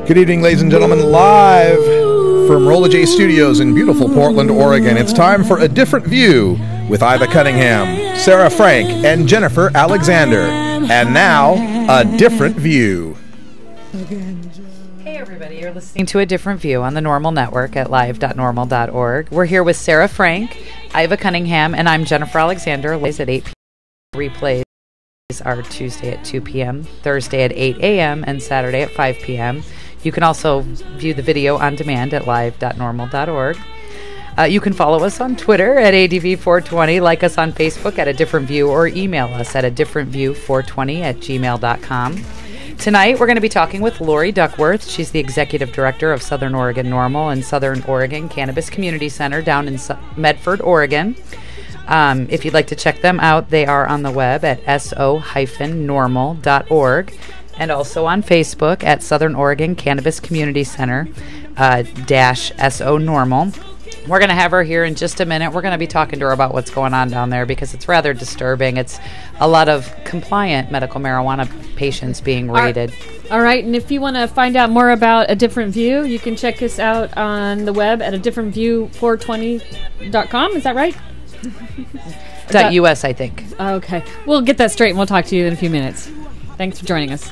Good evening, ladies and gentlemen, live from Rolla J Studios in beautiful Portland, Oregon. It's time for A Different View with Iva Cunningham, Sarah Frank, and Jennifer Alexander. And now, A Different View. Hey everybody, you're listening to A Different View on the NORML Network at live.normal.org. We're here with Sarah Frank, Iva Cunningham, and I'm Jennifer Alexander. Live at 8 p.m. Replays are Tuesday at 2 p.m., Thursday at 8 a.m., and Saturday at 5 p.m. You can also view the video on demand at live.normal.org. You can follow us on Twitter at ADV420, like us on Facebook at A Different View, or email us at adifferentview420@gmail.com. Tonight, we're going to be talking with Lori Duckworth. She's the Executive Director of Southern Oregon NORML and Southern Oregon Cannabis Community Center down in Medford, Oregon. If you'd like to check them out, they are on the web at so-normal.org. And also on Facebook at Southern Oregon Cannabis Community Center -SO Normal. We're going to have her here in just a minute. We're going to be talking to her about what's going on down there because it's rather disturbing. It's a lot of compliant medical marijuana patients being raided. All right, and if you want to find out more about A Different View, you can check us out on the web at adifferentview420.com. Is that right? .us, I think. Okay. We'll get that straight and we'll talk to you in a few minutes. Thanks for joining us.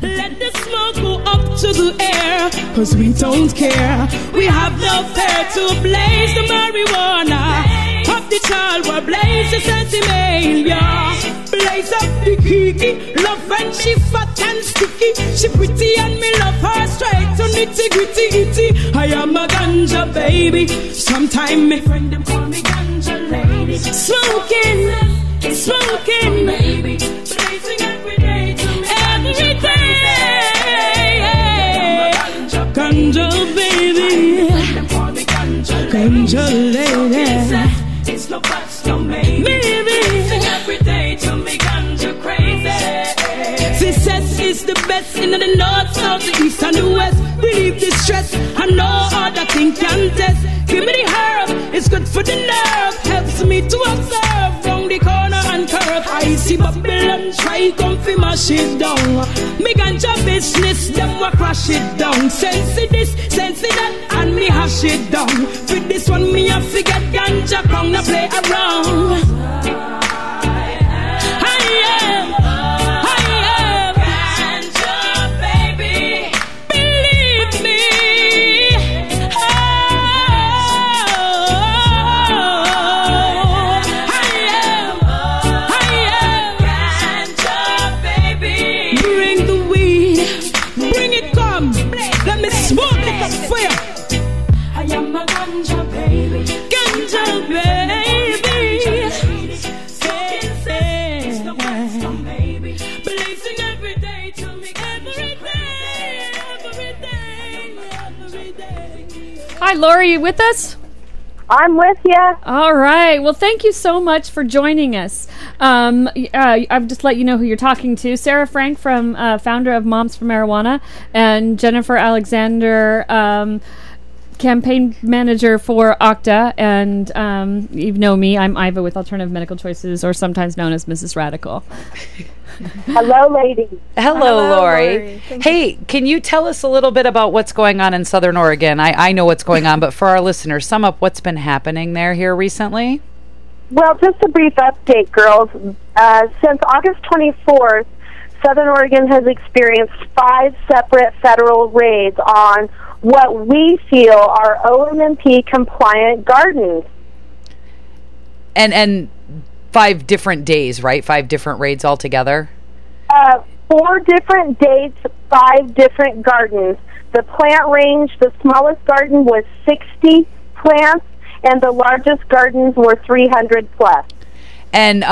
Let the smoke go up to the air, cause we don't care. We have no fear to blaze the marijuana. Pop the child, we'll blaze the sentiment, yeah. Blaze up the kiki, love when she fat and sticky. She pretty and me love her straight to nitty gritty itty. I am a ganja baby. Sometime my friend them call me ganja lady. Smoking, baby. Blazing every day to me. Every day. Ganja baby, ganja lady. It's no bust, no maybe. Every day to me ganja crazy. She says it's the best in the north, south, the east, and the west. Relieve the stress, and no other thing can test. Give me the herb, it's good for the nerve. Helps me to observe round the corner and curve. I see Babylon try comfy mash it down. Me ganja business, them wa crash it down. Sense this, sense that, and me hash it down. With this one, me a forget ganja, come na play around. Hi, Lori, you with us? I'm with you. All right. Well, thank you so much for joining us. I've just let you know who you're talking to. Sarah Frank, from founder of Moms for Marijuana, and Jennifer Alexander, campaign manager for OCTA. And you know me, I'm Iva with Alternative Medical Choices, or sometimes known as Mrs. Radical. Hello, ladies. Hello, Lori. Hey, can you tell us a little bit about what's going on in Southern Oregon? I know what's going on, but for our listeners, sum up what's been happening there here recently. Well, just a brief update, girls. Since August 24th, Southern Oregon has experienced 5 separate federal raids on what we feel are OMMP compliant gardens. And 5 different days, right? 5 different raids altogether? 4 different dates, 5 different gardens. The plant range, the smallest garden was 60 plants, and the largest gardens were 300 plus. And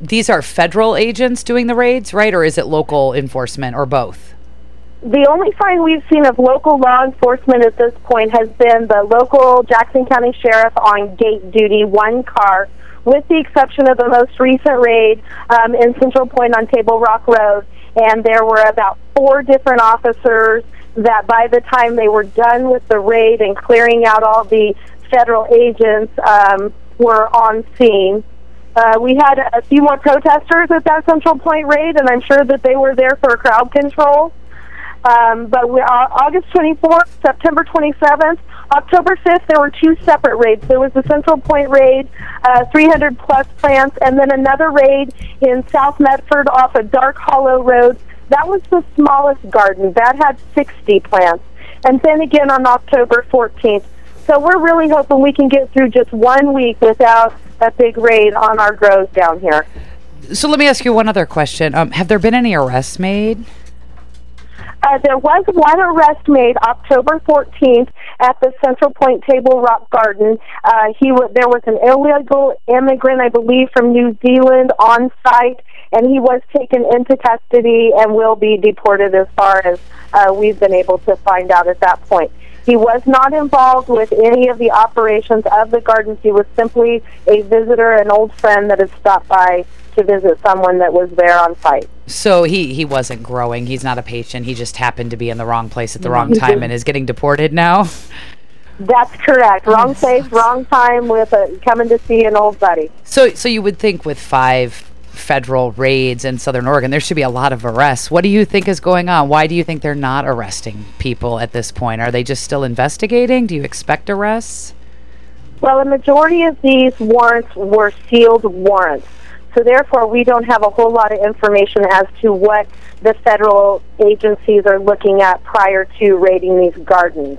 these are federal agents doing the raids, right? Or is it local enforcement, or both? The only sign we've seen of local law enforcement at this point has been the local Jackson County Sheriff on gate duty, 1 car, with the exception of the most recent raid in Central Point on Table Rock Road. And there were about 4 different officers that by the time they were done with the raid and clearing out all the federal agents were on scene. We had a few more protesters at that Central Point raid, and I'm sure that they were there for crowd control. But August 24th, September 27th, October 5th, there were 2 separate raids. There was the Central Point raid, 300-plus plants, and then another raid in South Medford off of Dark Hollow Road. That was the smallest garden. That had 60 plants. And then again on October 14th. So we're really hoping we can get through just 1 week without a big raid on our grows down here. So let me ask you one other question. Have there been any arrests made? There was one arrest made October 14th at the Central Point Table Rock Garden. There was an illegal immigrant, I believe, from New Zealand on site, and he was taken into custody and will be deported as far as we've been able to find out at that point. He was not involved with any of the operations of the gardens. He was simply a visitor, an old friend that had stopped by to visit someone that was there on site. So he wasn't growing. He's not a patient. He just happened to be in the wrong place at the wrong time and is getting deported now? That's correct. Wrong place, wrong time with coming to see an old buddy. So you would think with 5 federal raids in Southern Oregon, there should be a lot of arrests. What do you think is going on? Why do you think they're not arresting people at this point? Are they just still investigating? Do you expect arrests? Well, a majority of these warrants were sealed warrants. So therefore, we don't have a whole lot of information as to what the federal agencies are looking at prior to raiding these gardens.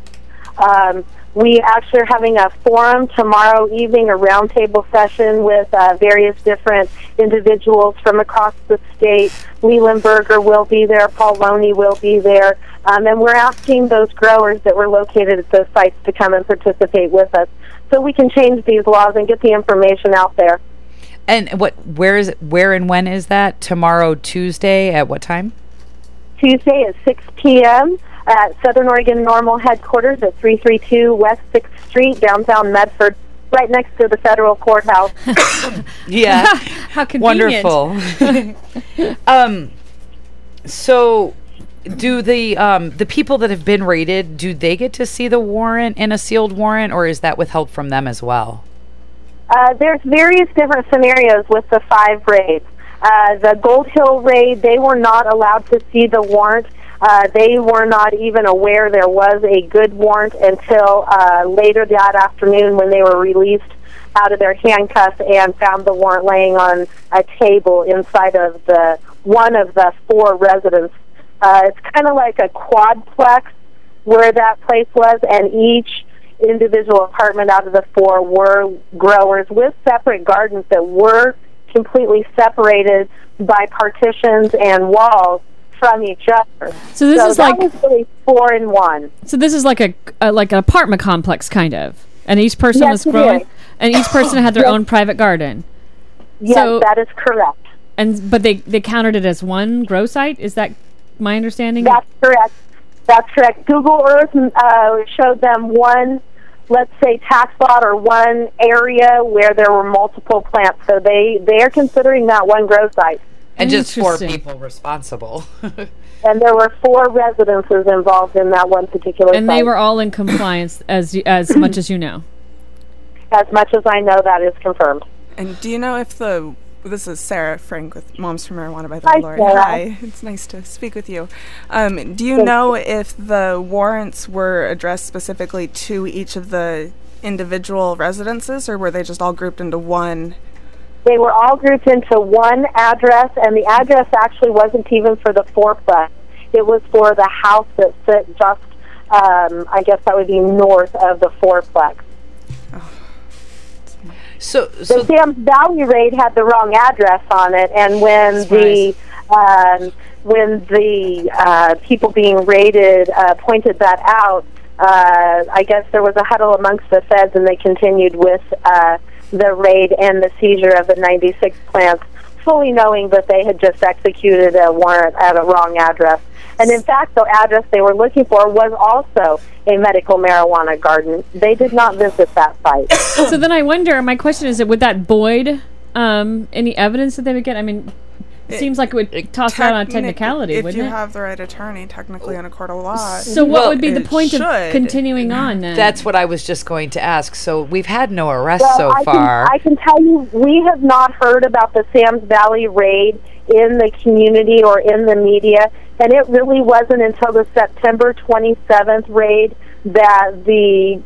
We actually are having a forum tomorrow evening, a roundtable session with various different individuals from across the state. Leland Berger will be there, Paul Loney will be there, and we're asking those growers that were located at those sites to come and participate with us so we can change these laws and get the information out there. And where and when is that? Tomorrow, Tuesday, at what time? Tuesday at 6 p.m. at Southern Oregon NORML headquarters at 332 West 6th Street, downtown Medford, right next to the federal courthouse. Yeah. How convenient. Wonderful. So do the people that have been raided, do they get to see the warrant in a sealed warrant, or is that withheld from them as well? There's various different scenarios with the 5 raids. The Gold Hill raid, they were not allowed to see the warrant. They were not even aware there was a good warrant until later that afternoon when they were released out of their handcuffs and found the warrant laying on a table inside of one of the 4 residences. It's kind of like a quadplex where that place was, and each individual apartment out of the 4 were growers with separate gardens that were completely separated by partitions and walls from each other. So this is that like was really 4 in 1. So this is like an apartment complex kind of, and each person was growing, and each person had their own private garden. Yes, so, that is correct. But they counted it as one grow site. Is that my understanding? That's correct. That's correct. Google Earth showed them one, let's say, tax lot or one area where there were multiple plants. So they are considering that one grow site. And just 4 people responsible. And there were 4 residences involved in that one particular site. And they were all in compliance as much as you know? As much as I know, that is confirmed. And do you know if this is Sarah Frank with Moms for Marijuana by the Hi, Lord. Sarah. Hi, it's nice to speak with you. Do you know if the warrants were addressed specifically to each of the individual residences, or were they just all grouped into one? They were all grouped into one address, and the address actually wasn't even for the 4-plex. It was for the house that sit just, I guess that would be north of the 4-plex. So the Sam's Valley raid had the wrong address on it, and when the people being raided pointed that out, I guess there was a huddle amongst the feds, and they continued with the raid and the seizure of the 96 plants, fully knowing that they had just executed a warrant at a wrong address. And in fact, the address they were looking for was also a medical marijuana garden. They did not visit that site. So then I wonder, my question is, would that void any evidence that they would get? I mean, seems like it would toss out on a technicality, wouldn't it? If you have the right attorney, technically in a court of law. So what would be the point of continuing on then? That's what I was just going to ask. So we've had no arrests so far. I can tell you, we have not heard about the Sam's Valley raid in the community or in the media, and it really wasn't until the September 27th raid that the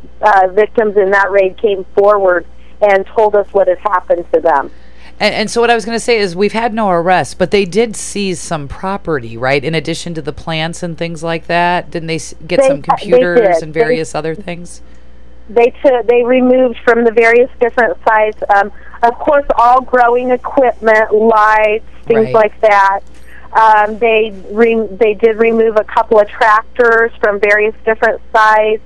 victims in that raid came forward and told us what had happened to them. And so what I was going to say is we've had no arrests, but they did seize some property, right? In addition to the plants and things like that, didn't they get some computers and various other things? They removed from the various different sites, of course, all growing equipment, lights, things like that. They did remove a couple of tractors from various different sites.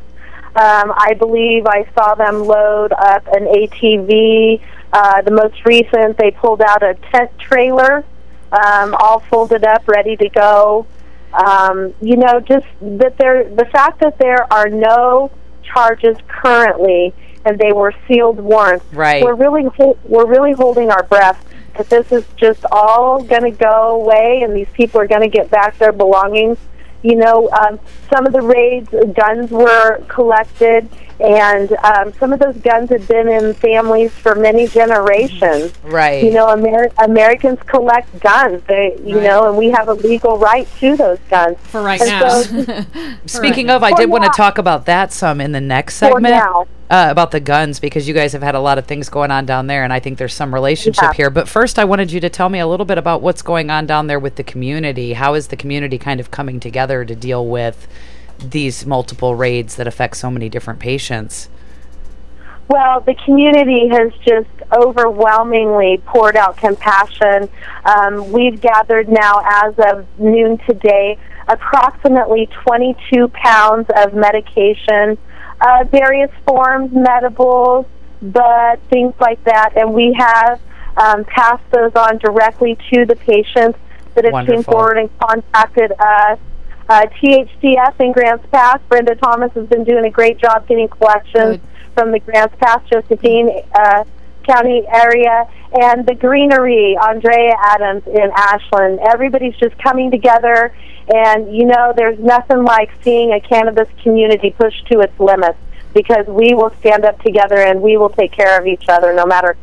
I believe I saw them load up an ATV. The most recent, they pulled out a tent trailer, all folded up, ready to go. Just that the fact that there are no charges currently, and they were sealed warrants. Right. We're really holding our breath that this is just all going to go away, and these people are going to get back their belongings. Some of the raids, guns were collected, and some of those guns had been in families for many generations. Right. Americans collect guns. And we have a legal right to those guns. For right now. Speaking of, I did want to talk about that some in the next segment. About the guns, because you guys have had a lot of things going on down there, and I think there's some relationship here. But first, I wanted you to tell me a little bit about what's going on down there with the community. How is the community kind of coming together to deal with these multiple raids that affect so many different patients? Well, the community has just overwhelmingly poured out compassion. We've gathered now, as of noon today, approximately 22 pounds of medication, various forms, medibles, but things like that, and we have passed those on directly to the patients that have came forward and contacted us. THCF in Grants Pass, Brenda Thomas has been doing a great job getting collections from the Grants Pass, Josephine County area, and the Greenery, Andrea Adams in Ashland. Everybody's just coming together, and there's nothing like seeing a cannabis community pushed to its limits, because we will stand up together and we will take care of each other no matter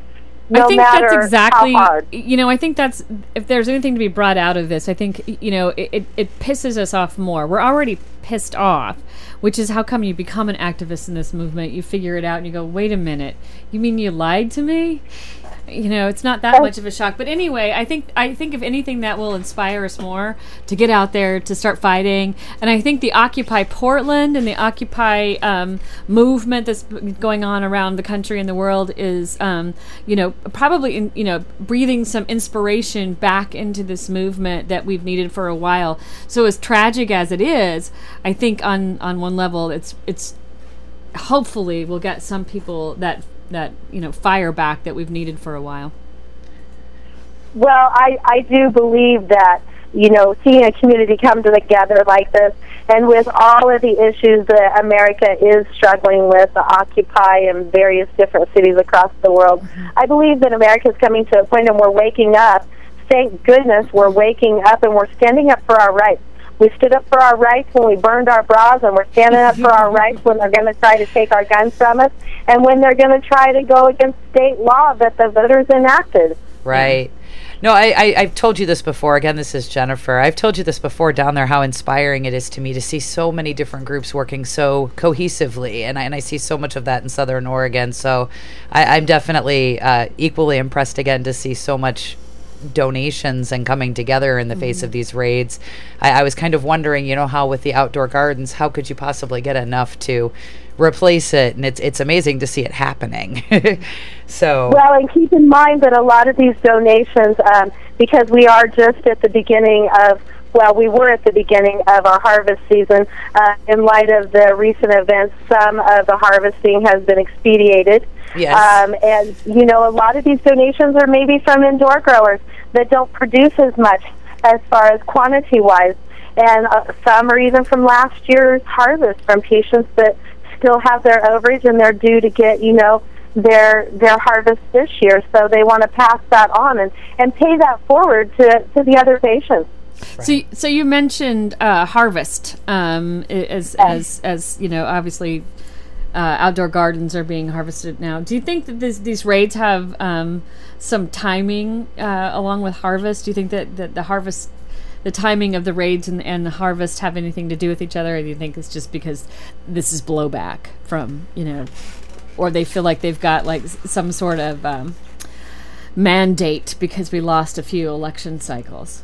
I think that's exactly, how hard. I think that's, if there's anything to be brought out of this, I think, it pisses us off more. We're already pissed off, which is how come you become an activist in this movement. You figure it out and you go, wait a minute, you mean you lied to me? It's not that much of a shock. But anyway, I think if anything, that will inspire us more to get out there, to start fighting. And I think the Occupy Portland and the Occupy movement that's going on around the country and the world is, probably, breathing some inspiration back into this movement that we've needed for a while. So as tragic as it is, I think on one level, it's hopefully we'll get some people that fire back that we've needed for a while. Well, I do believe that, seeing a community come together like this, and with all of the issues that America is struggling with, the Occupy in various different cities across the world, I believe that America is coming to a point and we're waking up. Thank goodness we're waking up and we're standing up for our rights. We stood up for our rights when we burned our bras, and we're standing up for our rights when they're going to try to take our guns from us, and when they're going to try to go against state law that the voters enacted. Right. No, I've told you this before. Again, this is Jennifer. I've told you this before down there, how inspiring it is to me to see so many different groups working so cohesively, and I see so much of that in Southern Oregon. So I'm definitely equally impressed again to see so much donations and coming together in the face of these raids. I was kind of wondering, how with the outdoor gardens, how could you possibly get enough to replace it? And it's amazing to see it happening. So well, and keep in mind that a lot of these donations, because we are just at the beginning of, we were at the beginning of our harvest season. In light of the recent events, some of the harvesting has been expedited. Yes. And, a lot of these donations are maybe from indoor growers that don't produce as much as far as quantity-wise. And some are even from last year's harvest, from patients that still have their overage and they're due to get, their harvest this year. So they want to pass that on and pay that forward to the other patients. Right. So you mentioned harvest as you know, obviously outdoor gardens are being harvested now. Do you think that these raids have some timing along with harvest? Do you think that the timing of the raids and the harvest have anything to do with each other, or do you think it's just because this is blowback from, you know, or they feel like they've got like some sort of mandate because we lost a few election cycles?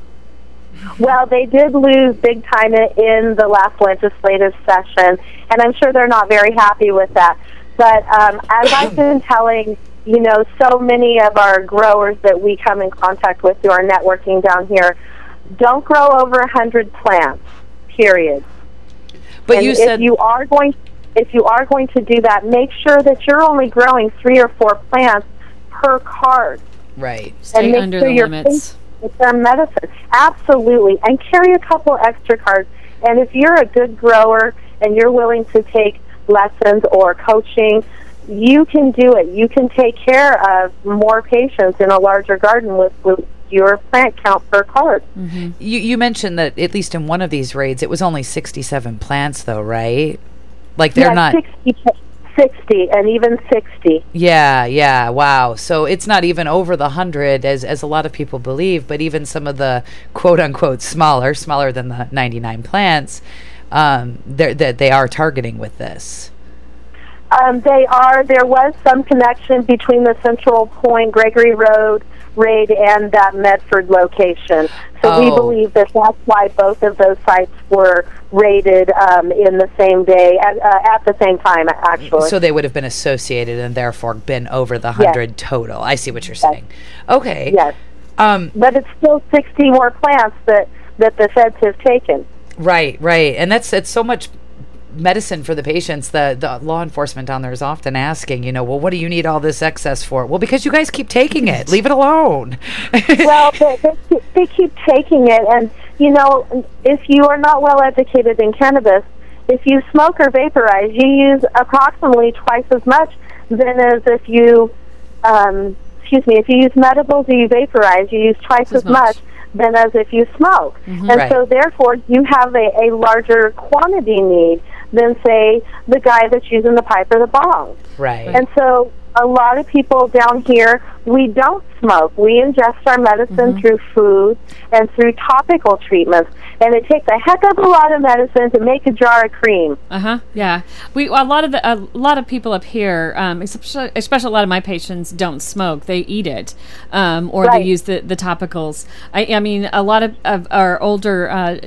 Well, they did lose big time in the last legislative session, and I'm sure they're not very happy with that. But as I've been telling, you know, so many of our growers that we come in contact with who are networking down here, don't grow over 100 plants, period. But and you said if you are going to do that, make sure that you're only growing 3 or 4 plants per card. Right. Stay under the limits. With their medicine, absolutely, and carry a couple extra cards. And if you're a good grower and you're willing to take lessons or coaching, you can do it. You can take care of more patients in a larger garden with your plant count per card. Mm-hmm. You mentioned that at least in one of these raids, it was only 67 plants, though, right? Like they're not 60 and even 60. Yeah, wow. So it's not even over the 100 as a lot of people believe, but even some of the quote-unquote smaller than the 99 plants, they are targeting with this. They are. There was some connection between the Central Point, Gregory Road raid and that Medford location. So we believe that that's why both of those sites were raided in the same day, at the same time, actually. So they would have been associated and therefore been over the 100 total. I see what you're saying. Okay. Yes. But it's still 60 more plants that the feds have taken. Right. And it's so much medicine for the patients. The law enforcement down there is often asking, you know, well, what do you need all this excess for? Well, because you guys keep taking it. Leave it alone. Well, they keep taking it, and you know, if you are not well educated in cannabis, if you smoke or vaporize, you use approximately twice as much than as if you, if you use medibles or you vaporize, you use twice as much than as if you smoke. Mm-hmm. And so therefore you have a larger quantity need than, say, the guy that's using the pipe or the bong. Right. And so a lot of people down here, we don't smoke. We ingest our medicine through food and through topical treatments. And it takes a heck of a lot of medicine to make a jar of cream. Yeah. A lot of people up here, especially a lot of my patients, don't smoke. They eat it, or they use the topicals. I mean, a lot of our older,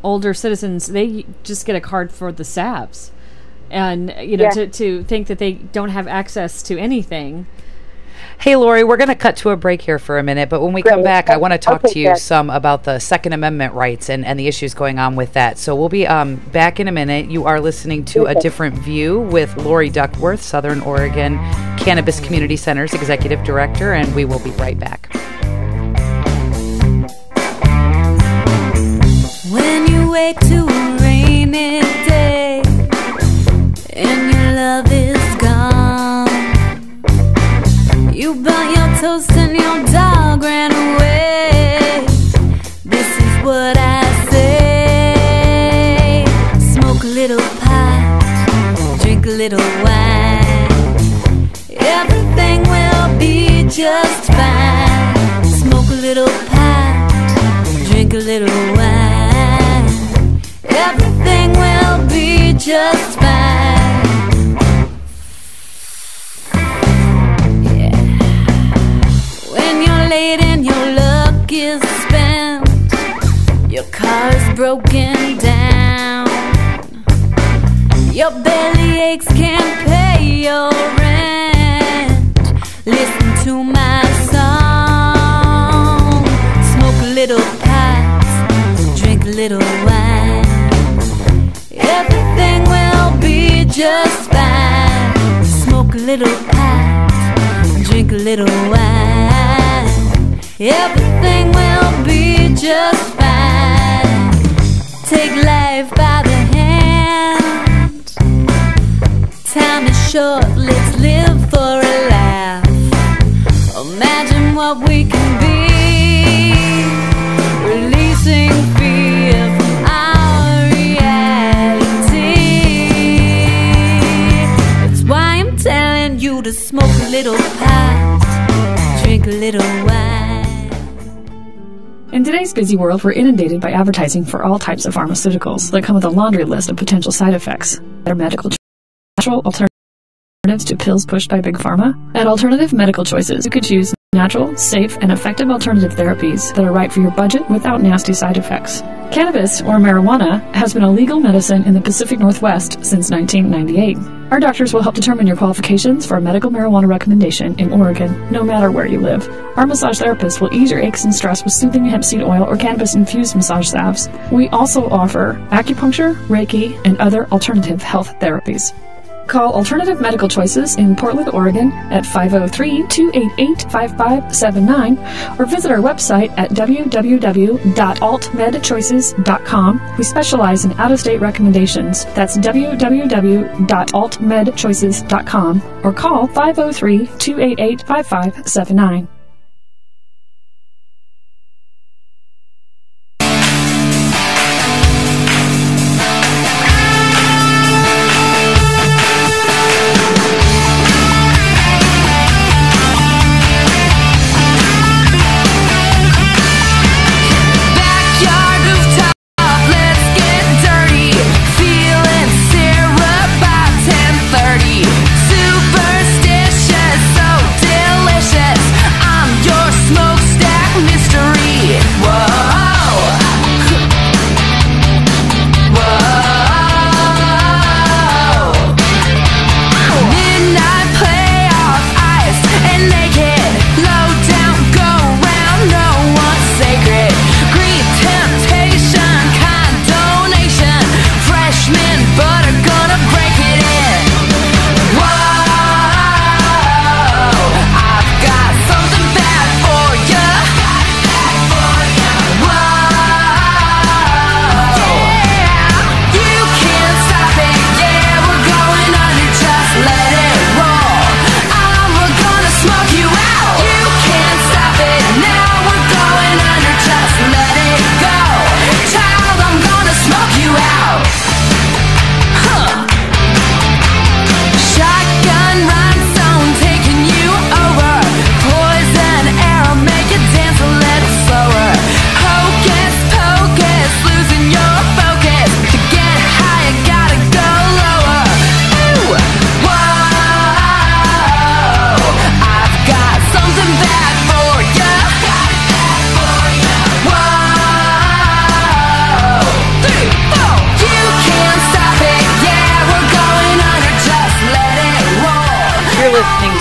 older citizens, they just get a card for the salves. And, you know, to think that they don't have access to anything. Hey, Lori, we're going to cut to a break here for a minute, but when we come back, I want to talk to you some about the Second Amendment rights and the issues going on with that. So we'll be back in a minute. You are listening to A Different View with Lori Duckworth, Southern Oregon Cannabis Community Center's Executive Director, and we will be right back. When you wake to a rainy day and your love is gone, you burnt your toast and your dog ran away. This is what I say: smoke a little pot, drink a little wine, everything will be just fine. Smoke a little pot, drink a little wine, everything will be just fine. Late and your luck is spent, your car is broken down, your belly aches, can't pay your rent. Listen to my song, smoke a little pot, drink a little wine, everything will be just fine. Smoke a little pot, drink a little wine, everything will be just fine. Take life by the hand, time is short, let's live for a laugh. Imagine what we can be, releasing fear from our reality. That's why I'm telling you to smoke a little pot, drink a little wine. In today's busy world, we're inundated by advertising for all types of pharmaceuticals that come with a laundry list of potential side effects. They're medical natural alternatives to pills pushed by Big Pharma. At Alternative Medical Choices, you could choose natural, safe, and effective alternative therapies that are right for your budget without nasty side effects. Cannabis, or marijuana, has been a legal medicine in the Pacific Northwest since 1998. Our doctors will help determine your qualifications for a medical marijuana recommendation in Oregon, no matter where you live. Our massage therapists will ease your aches and stress with soothing hemp seed oil or cannabis-infused massage salves. We also offer acupuncture, Reiki, and other alternative health therapies. Call Alternative Medical Choices in Portland, Oregon at 503-288-5579 or visit our website at www.altmedchoices.com. We specialize in out-of-state recommendations. That's www.altmedchoices.com or call 503-288-5579.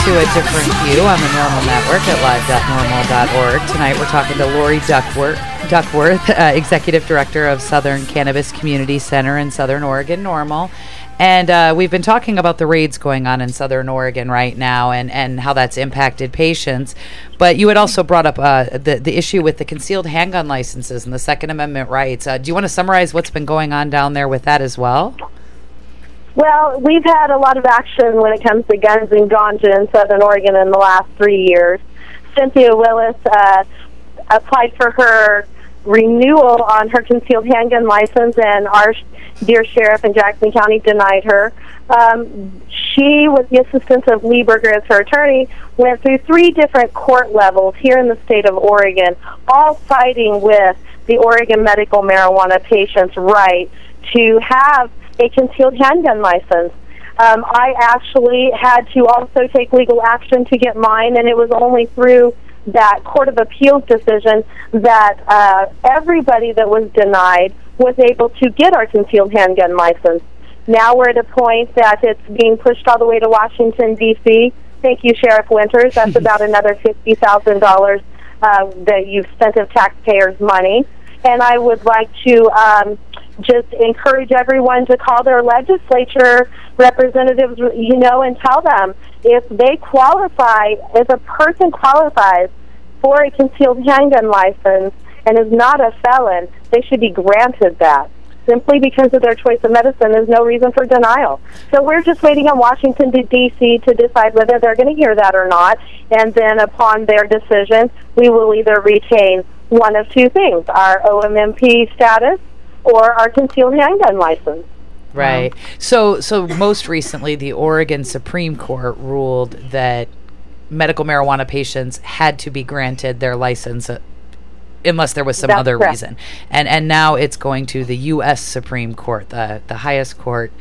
To a different view on the NORML Network at live.normal.org. Tonight we're talking to Lori Duckworth, Executive Director of Southern Cannabis Community Center in Southern Oregon NORML. And we've been talking about the raids going on in Southern Oregon right now and how that's impacted patients. But you had also brought up the issue with the concealed handgun licenses and the Second Amendment rights. Do you want to summarize what's been going on down there with that as well? Well, we've had a lot of action when it comes to guns and ganja in Southern Oregon in the last 3 years. Cynthia Willis applied for her renewal on her concealed handgun license, and our dear sheriff in Jackson County denied her. She, with the assistance of Lee Berger as her attorney, went through 3 different court levels here in the state of Oregon, all fighting with the Oregon medical marijuana patient's right to have a concealed handgun license. I actually had to also take legal action to get mine, and it was only through that Court of Appeals decision that everybody that was denied was able to get our concealed handgun license. Now we're at a point that it's being pushed all the way to Washington, D.C. Thank you, Sheriff Winters. That's about another $50,000 that you've spent of taxpayers' money. And I would like to just encourage everyone to call their legislature representatives, and tell them if they qualify, if a person qualifies for a concealed handgun license and is not a felon, they should be granted that. simply because of their choice of medicine, there's no reason for denial. So we're just waiting on Washington, D.C. to decide whether they're going to hear that or not, and then upon their decision, we will either retain one of two things, our OMMP status or our concealed handgun license. Right. So most recently, the Oregon Supreme Court ruled that medical marijuana patients had to be granted their license unless there was some other reason. And now it's going to the U.S. Supreme Court, the highest court.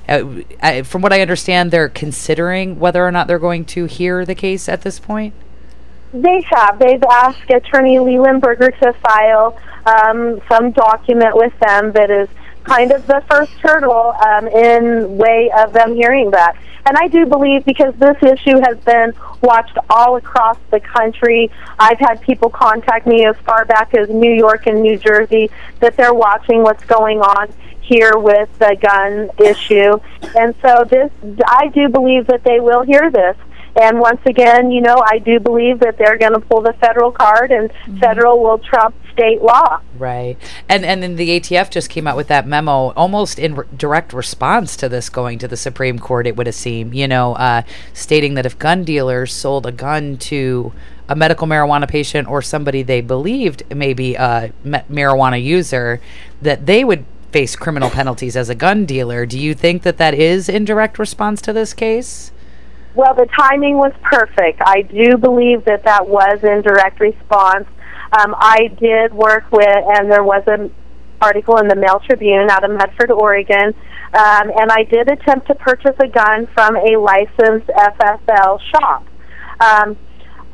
From what I understand, they're considering whether or not they're going to hear the case at this point. They have. They've asked Attorney Lelandberger to file some document with them that is kind of the first hurdle in way of them hearing that. And I do believe, because this issue has been watched all across the country, I've had people contact me as far back as New York and New Jersey that they're watching what's going on here with the gun issue. And so I do believe that they will hear this. And once again, I do believe that they're going to pull the federal card, and federal will trump state law. Right. And then the ATF just came out with that memo almost in direct response to this going to the Supreme Court, it would seem, stating that if gun dealers sold a gun to a medical marijuana patient or somebody they believed maybe a marijuana user, that they would face criminal penalties as a gun dealer. Do you think that is in direct response to this case? Well, the timing was perfect. I do believe that was in direct response. I did work with, and there was an article in the Mail Tribune out of Medford, Oregon, and I did attempt to purchase a gun from a licensed FFL shop.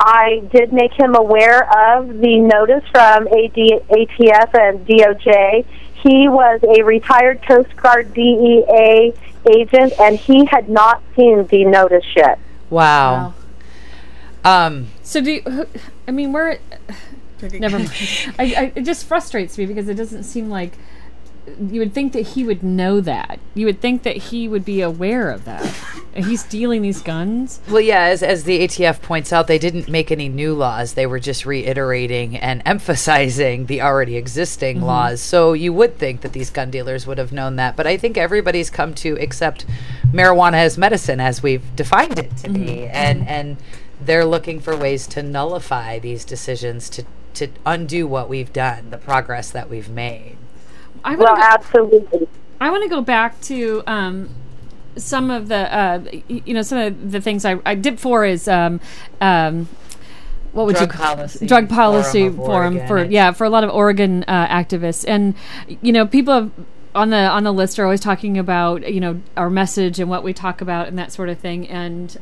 I did make him aware of the notice from ATF and DOJ. He was a retired Coast Guard DEA agent, and he had not seen the notice yet. Wow. So we're... Never mind. It just frustrates me because it doesn't seem like you would think that he would know that. You would think that he would be aware of that. And he's dealing these guns. Well, yeah, as the ATF points out, they didn't make any new laws. They were just reiterating and emphasizing the already existing laws. So you would think that these gun dealers would have known that. But I think everybody's come to accept marijuana as medicine as we've defined it to be. And they're looking for ways to nullify these decisions, to undo what we've done, the progress that we've made. Absolutely. I want to go back to some of the things I did for is what would drug policy forum for a lot of Oregon activists, and people on the list are always talking about our message and what we talk about and that sort of thing, and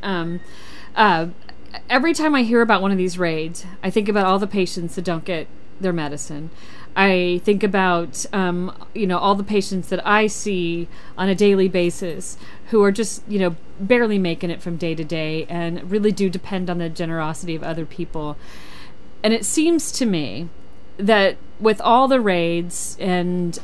every time I hear about one of these raids, I think about all the patients that don't get their medicine. I think about, all the patients that I see on a daily basis who are just, barely making it from day to day and really do depend on the generosity of other people. And it seems to me that with all the raids and,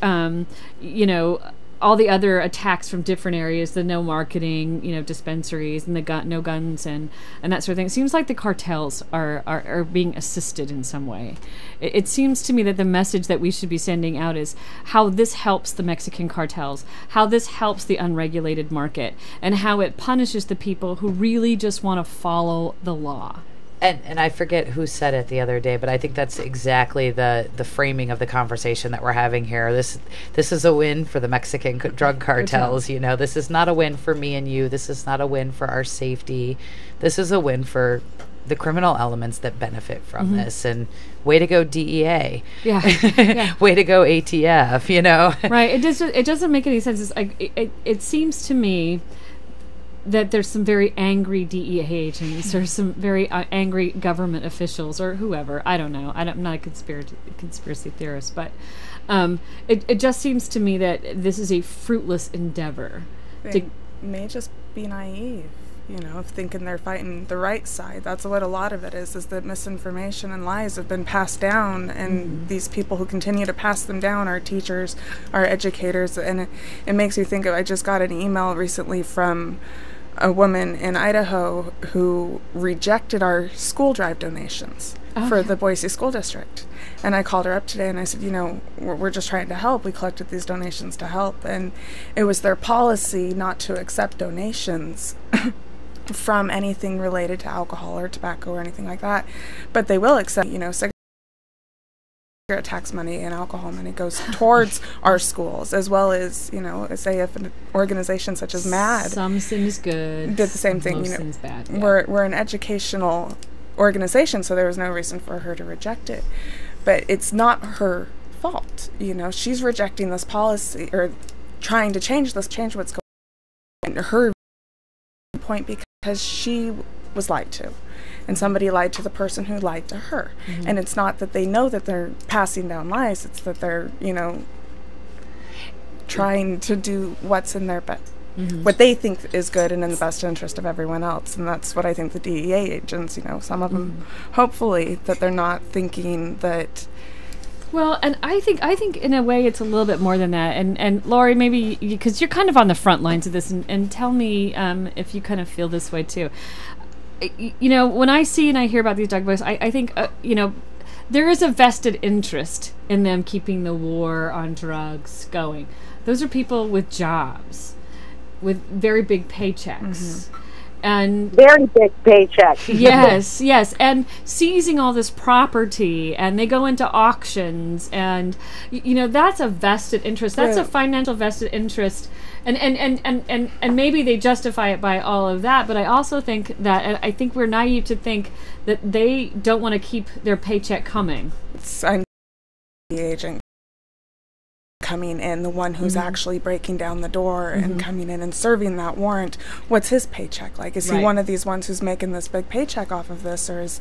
all the other attacks from different areas, the no marketing, dispensaries and the no guns and that sort of thing. It seems like the cartels are being assisted in some way. It seems to me that the message that we should be sending out is how this helps the Mexican cartels, how this helps the unregulated market, and how it punishes the people who really just want to follow the law. And I forget who said it the other day, but I think that's exactly the framing of the conversation that we're having here. This is a win for the Mexican drug cartels. This is not a win for me and you. This is not a win for our safety. This is a win for the criminal elements that benefit from this. And way to go, DEA. Yeah. Way to go, ATF. Right. It doesn't make any sense. It seems to me that there's some very angry DEA agents or some very angry government officials or whoever. I don't know. I'm not a conspiracy theorist, but it just seems to me that this is a fruitless endeavor. They may just be naive, of thinking they're fighting the right side. That's what a lot of it is that misinformation and lies have been passed down, and these people who continue to pass them down are teachers, are educators, and it makes me think of, I just got an email recently from a woman in Idaho who rejected our school drive donations for the Boise School District. And I called her up today and I said, we're just trying to help. We collected these donations to help. And it was their policy not to accept donations from anything related to alcohol or tobacco or anything like that. But they will accept, cigarette tax money and alcohol money goes towards our schools, as well as, say if an organization such as MAD. Some sin's good. Did the same thing. Most sin's bad. Yeah. We're an educational organization, so there was no reason for her to reject it. But it's not her fault. She's rejecting this policy or trying to change what's going on. Her point because she was lied to. And somebody lied to the person who lied to her. Mm-hmm. And it's not that they know that they're passing down lies. It's that they're, trying to do what's in their what they think is good and in the best interest of everyone else. And that's what I think the DEA agents, some of them, hopefully, that they're not thinking that. Well, and I think in a way it's a little bit more than that. And Lori, maybe because you're kind of on the front lines of this, and tell me if you kind of feel this way too. When I see and I hear about these drug boys, I think, there is a vested interest in them keeping the war on drugs going. Those are people with jobs, with very big paychecks. And very big paychecks. yes, and seizing all this property, and they go into auctions, and that's a vested interest. That's a financial vested interest. And maybe they justify it by all of that, but I also think that, and I think we're naive to think that they don't want to keep their paycheck coming. I'm the agent coming in, the one who's actually breaking down the door and coming in and serving that warrant. What's his paycheck like? Is he one of these ones who's making this big paycheck off of this, or is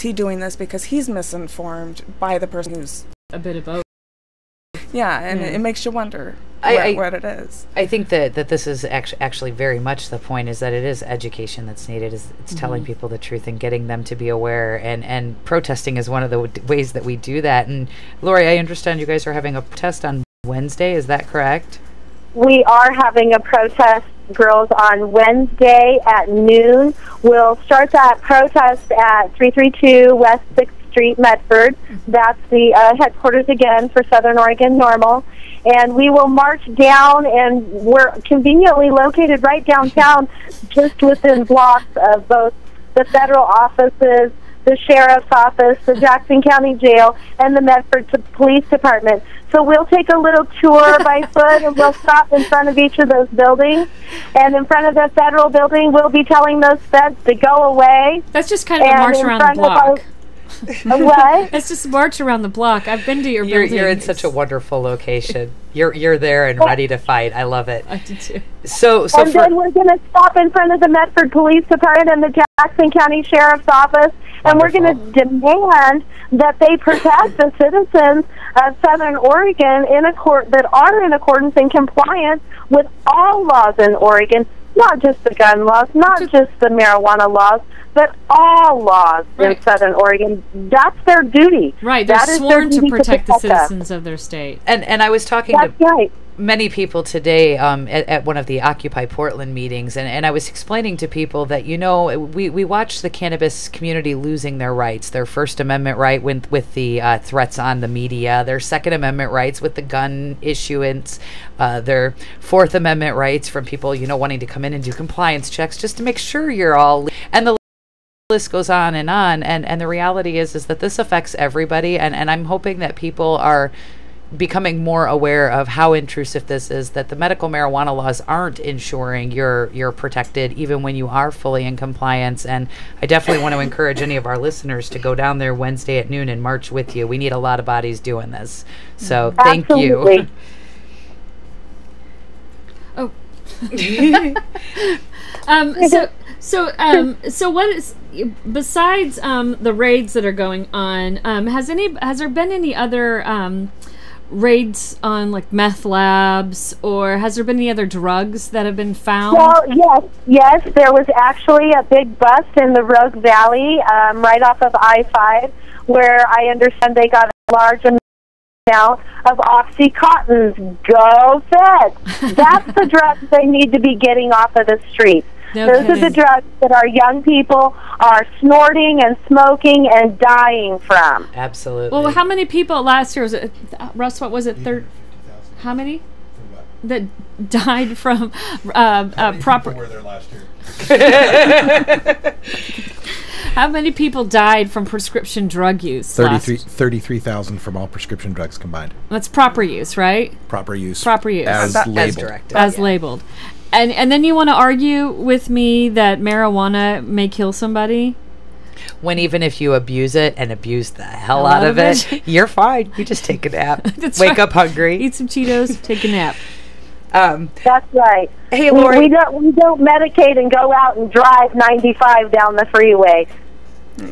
he doing this because he's misinformed by the person who's a bit of both? Yeah, and it makes you wonder what it is. I think that this is actually very much the point, is that it is education that's needed. It's telling people the truth and getting them to be aware, and protesting is one of the ways that we do that. And Lori, I understand you guys are having a protest on Wednesday, is that correct? We are having a protest, girls, on Wednesday at noon. We'll start that protest at 332 West 6th Street, Medford. That's the headquarters again for Southern Oregon NORML. And we will march down, and we're conveniently located right downtown, just within blocks of both the federal offices, the sheriff's office, the Jackson County Jail, and the Medford Police Department. So we'll take a little tour by foot, and we'll stop in front of each of those buildings. And in front of the federal building, we'll be telling those feds to go away. That's just kind of a march around the block. What? It's just march around the block. I've been to your building. You're in such a wonderful location. You're there and ready to fight. I love it. I do too. And then we're going to stop in front of the Medford Police Department and the Jackson County Sheriff's Office, and we're going to demand that they protect the citizens of Southern Oregon that are in accordance and compliance with all laws in Oregon, not just the gun laws, not just the marijuana laws, but all laws in Southern Oregon. That's their duty. Right, they're sworn to protect the citizens of their state. And I was talking to many people today at one of the Occupy Portland meetings, and I was explaining to people that, we watch the cannabis community losing their rights, their First Amendment right with the threats on the media, their Second Amendment rights with the gun issuance, their Fourth Amendment rights from people, wanting to come in and do compliance checks just to make sure you're all... And the list goes on, and the reality is that this affects everybody, and I'm hoping that people are becoming more aware of how intrusive this is, that the medical marijuana laws aren't ensuring you're protected even when you are fully in compliance. And I definitely want to encourage any of our listeners to go down there Wednesday at noon and march with you. We need a lot of bodies doing this. So thank you. Oh. So what is, besides the raids that are going on, has there been any other raids on like meth labs, or has there been any other drugs that have been found? Well, yes, there was actually a big bust in the Rogue Valley, right off of I-5, where I understand they got a large amount of Oxycontins. Go Feds! That's the drugs they need to be getting off of the streets. No Those are the kidding. drugs that our young people are snorting and smoking and dying from. Absolutely. Well, how many people last year was it? Russ, what was it? How many? That died from proper. Were there last year? How many people died from prescription drug use? 33,000 from all prescription drugs combined. That's proper use, right? Proper use. Proper use. As as labeled. directed. As labeled. And then you want to argue with me that marijuana may kill somebody? When even if you abuse it and abuse the hell A out lot of of it, it. you're fine. You just take a nap. That's Wake right. up hungry. Eat some Cheetos, take a nap. That's right. Hey, we, Lori. we don't medicate and go out and drive 95 down the freeway.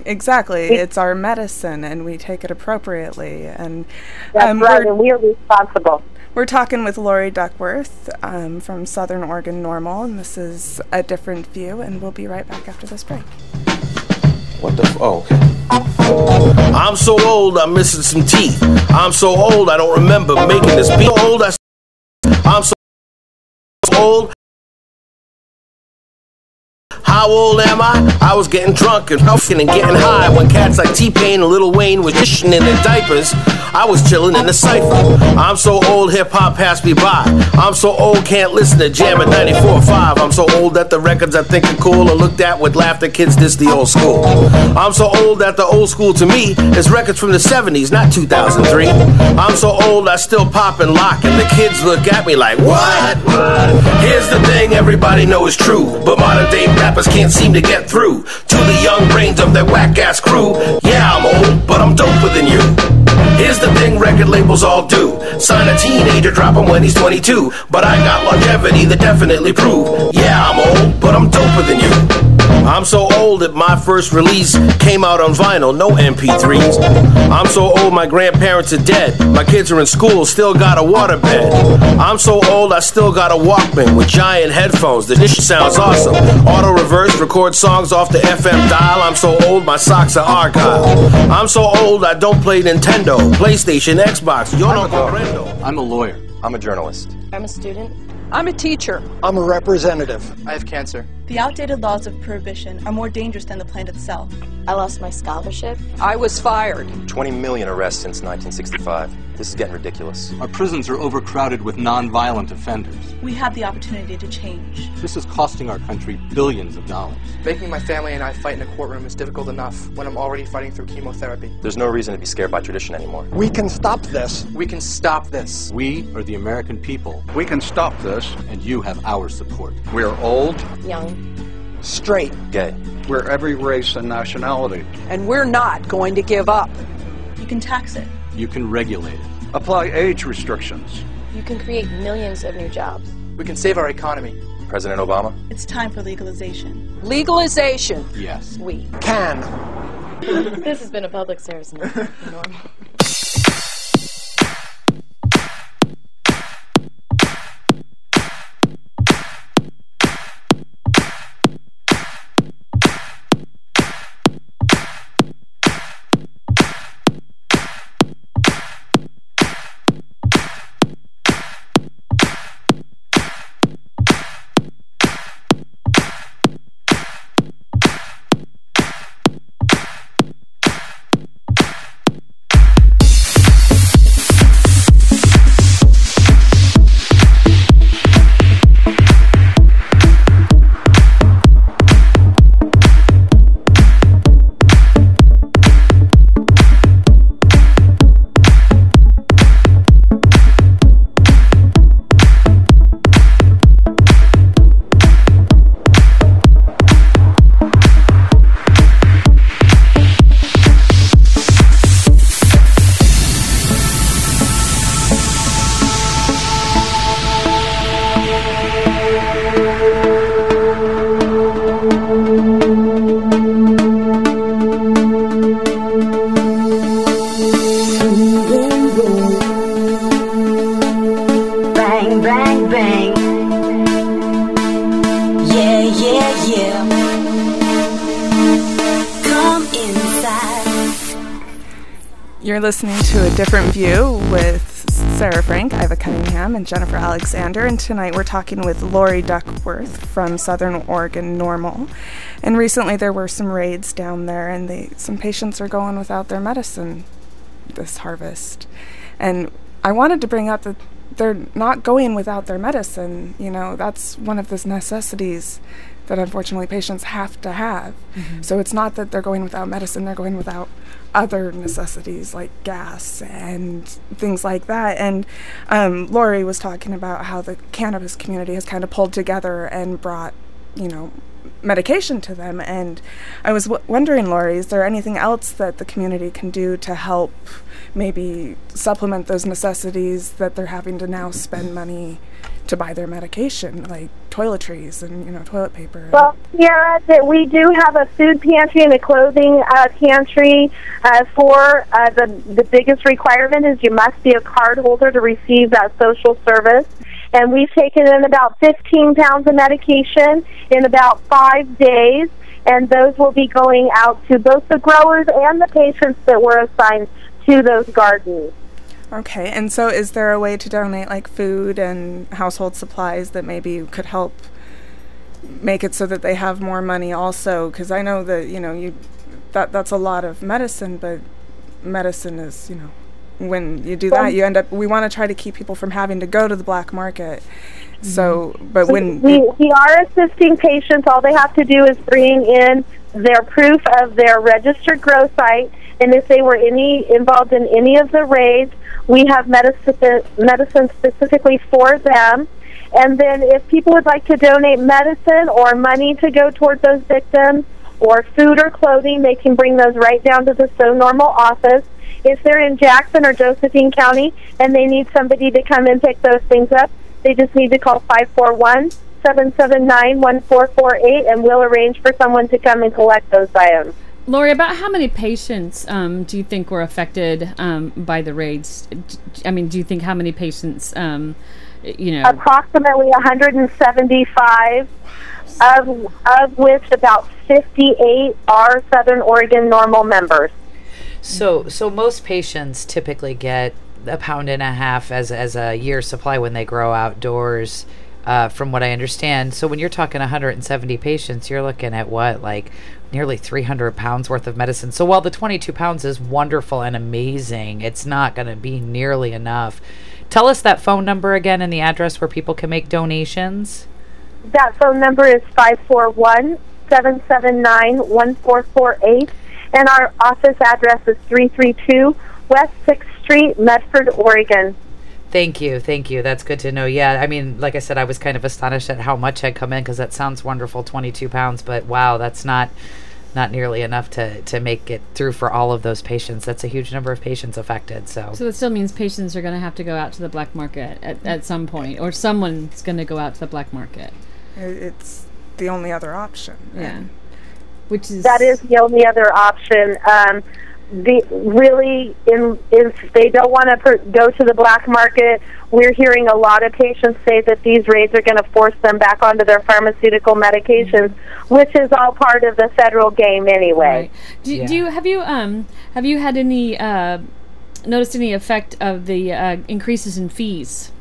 Exactly. It's our medicine, and we take it appropriately. And That's right, and we are responsible. we're talking with Lori Duckworth from Southern Oregon NORML, and this is A Different View, and we'll be right back after this break. What the oh, okay. I'm so old, I'm missing some teeth. I'm so old, I don't remember making this beat. I'm so old. How old am I? I was getting drunk and puffing and getting high when cats like T-Pain and Lil Wayne was shitting in their diapers. I was chilling in the cypher. I'm so old, hip-hop passed me by. I'm so old, can't listen to Jam at 94.5. I'm so old that the records I think are cool are looked at with laughter. Kids diss the old school. I'm so old that the old school to me is records from the 70s, not 2003. I'm so old I still pop and lock, and the kids look at me like, what? Here's the thing everybody knows is true, but modern day rappers can't seem to get through to the young brains of that whack-ass crew. Yeah, I'm old, but I'm doper than you. Here's the thing record labels all do. Sign a teenager, drop him when he's 22. But I got longevity that definitely prove. Yeah, I'm old, but I'm doper than you. I'm so old that my first release came out on vinyl, no MP3s. I'm so old my grandparents are dead. My kids are in school, still got a waterbed. I'm so old I still got a Walkman with giant headphones. This shit sounds awesome. Auto reverse, record songs off the FM dial. I'm so old my socks are argyle. I'm so old I don't play Nintendo, PlayStation, Xbox. Yo no comprendo. I'm a lawyer. I'm a journalist. I'm a student. I'm a teacher. I'm a representative. I have cancer. The outdated laws of prohibition are more dangerous than the plant itself. I lost my scholarship. I was fired. 20 million arrests since 1965. This is getting ridiculous. Our prisons are overcrowded with non-violent offenders. We have the opportunity to change. This is costing our country billions of dollars. Making my family and I fight in a courtroom is difficult enough when I'm already fighting through chemotherapy. There's no reason to be scared by tradition anymore. We can stop this. We can stop this. We are the American people. We can stop this. And you have our support. We are old, Young. Straight. Gay. we're every race and nationality. And we're not going to give up. You can tax it. You can regulate it. Apply age restrictions. You can create millions of new jobs. We can save our economy. President Obama? It's time for legalization. Legalization. Yes. We Can. This has been a public service announcement. Normal. You're listening to A Different View with Sarah Frank, Iva Cunningham, and Jennifer Alexander. And tonight we're talking with Lori Duckworth from Southern Oregon NORML. And recently there were some raids down there, and some patients are going without their medicine this harvest. And I wanted to bring up that they're not going without their medicine. You know, that's one of the necessities that unfortunately patients have to have. Mm-hmm. So it's not that they're going without medicine, they're going without other necessities like gas and things like that. And Lori was talking about how the cannabis community has kind of pulled together and brought, you know, medication to them. And I was wondering, Lori, is there anything else that the community can do to help maybe supplement those necessities that they're having to now spend money to buy their medication, like toiletries and, you know, toilet paper? Well, Sarah, we do have a food pantry and a clothing pantry. The biggest requirement is you must be a card holder to receive that social service. And we've taken in about 15 pounds of medication in about 5 days, and those will be going out to both the growers and the patients that were assigned to those gardens. Okay, and so is there a way to donate like food and household supplies that maybe could help make it so that they have more money also? Because I know that, you know, that's a lot of medicine, but medicine is, you know, when you do that, you end up, we want to try to keep people from having to go to the black market. So, but when we are assisting patients, all they have to do is bring in their proof of their registered grow site, and if they were involved in any of the raids, we have medicine specifically for them. And then if people would like to donate medicine or money to go toward those victims, or food or clothing, they can bring those right down to the So Normal office. If they're in Jackson or Josephine County and they need somebody to come and pick those things up, they just need to call 541-779-1448, and we'll arrange for someone to come and collect those items. Lori, about how many patients do you think were affected by the raids? I mean, do you think how many patients, you know? Approximately 175, of which about 58 are Southern Oregon NORML members. So most patients typically get 1.5 pounds as a year's supply when they grow outdoors, from what I understand. So when you're talking 170 patients, you're looking at what, like nearly 300 pounds worth of medicine. So while the 22 pounds is wonderful and amazing, it's not going to be nearly enough. Tell us that phone number again and the address where people can make donations. That phone number is 541-779-1448, and our office address is 332 West 6th Street, Medford, Oregon. Thank you. That's good to know. Yeah, I mean, like I said, I was kind of astonished at how much had come in, because that sounds wonderful, 22 pounds, but wow, that's not nearly enough to make it through for all of those patients. That's a huge number of patients affected. So that still means patients are going to have to go out to the black market at some point, or someone's going to go out to the black market. It's the only other option. Yeah. That is the only other option. If they don't want to go to the black market, we're hearing a lot of patients say that these raids are going to force them back onto their pharmaceutical medications, which is all part of the federal game anyway. Right. Have you had any noticed any effect of the increases in fees?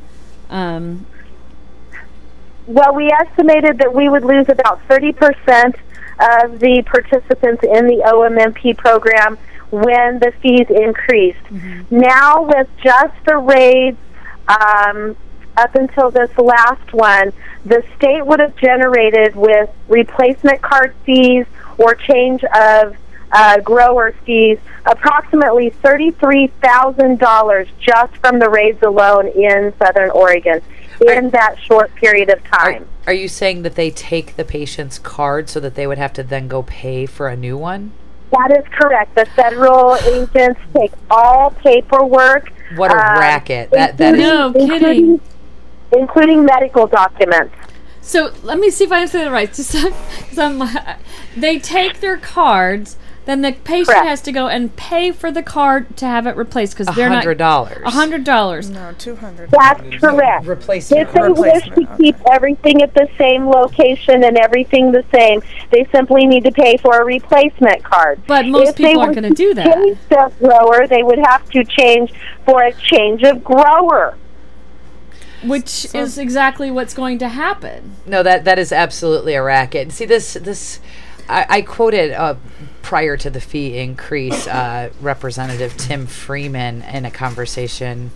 Well, we estimated that we would lose about 30% of the participants in the OMMP program when the fees increased. Mm-hmm. Now, with just the raids up until this last one, the state would have generated, with replacement card fees or change of grower fees, approximately $33,000 just from the raids alone in Southern Oregon in that short period of time. Are you saying that they take the patient's card so that they would have to then go pay for a new one? That is correct. The federal agents take all paperwork. What a racket. No kidding. Including medical documents. So let me see if I understand it right. They take their cards, then the patient Correct. has to go and pay for the card to have it replaced because they're not $100. $100. No, 200. That's correct. Replacement. If they wish to keep everything at the same location and everything the same, they simply need to pay for a replacement card. But most If they people aren't were going to do that. change the grower, they would have to change for a change of grower. Which is exactly what's going to happen. No, that is absolutely a racket. See, I quoted prior to the fee increase, Representative Tim Freeman in a conversation,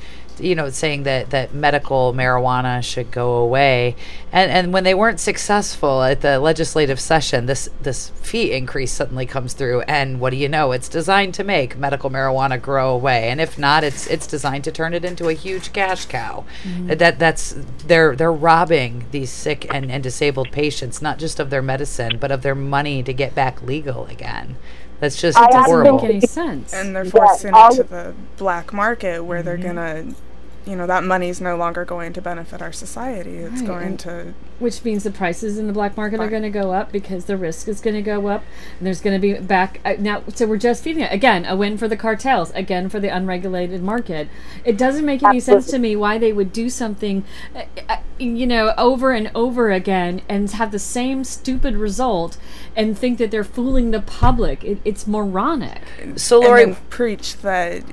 saying that medical marijuana should go away. And when they weren't successful at the legislative session, this fee increase suddenly comes through. And what do you know? It's designed to make medical marijuana grow away. And if not, it's designed to turn it into a huge cash cow. They're robbing these sick and disabled patients, not just of their medicine, but of their money to get back legal again. That's just horrible. Doesn't make any sense. And they're forcing it to the black market where they're going to, that money's no longer going to benefit our society. It's going to... Which means the prices in the black market are going to go up because the risk is going to go up. And there's going to be back... now, so we're just feeding it. Again, a win for the cartels. Again, for the unregulated market. It doesn't make any sense to me why they would do something, over and over again and have the same stupid result and think that they're fooling the public. It's moronic. So, Lori... And then preach that,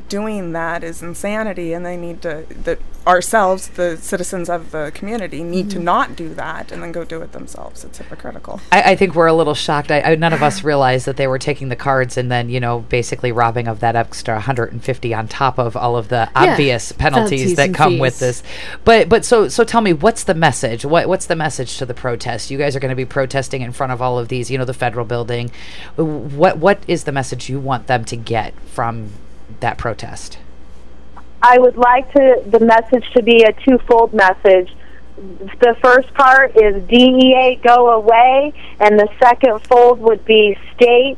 doing that is insanity and they need to... that ourselves, the citizens of the community, need to not do that and then go do it themselves. It's hypocritical. I think we're a little shocked. None of us realized that they were taking the cards and then, basically robbing of that extra $150 on top of all of the obvious penalties that come with this. But so tell me, what's the message? What's the message to the protest? You guys are going to be protesting in front of all of these, the federal building. What is the message you want them to get from that protest? I would like the message to be a twofold message. The first part is DEA go away, and the second fold would be state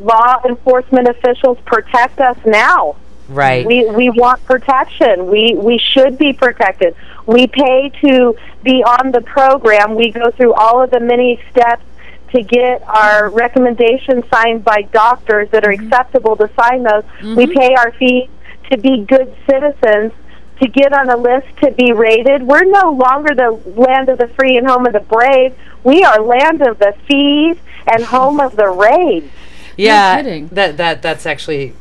law enforcement officials protect us now. Right. We want protection. We should be protected. We pay to be on the program. We go through all of the many steps to get our recommendations signed by doctors that are acceptable to sign those. We pay our fees to be good citizens, to get on a list, to be rated. We're no longer the land of the free and home of the brave. We are land of the fees and home of the raids. Yeah, that's actually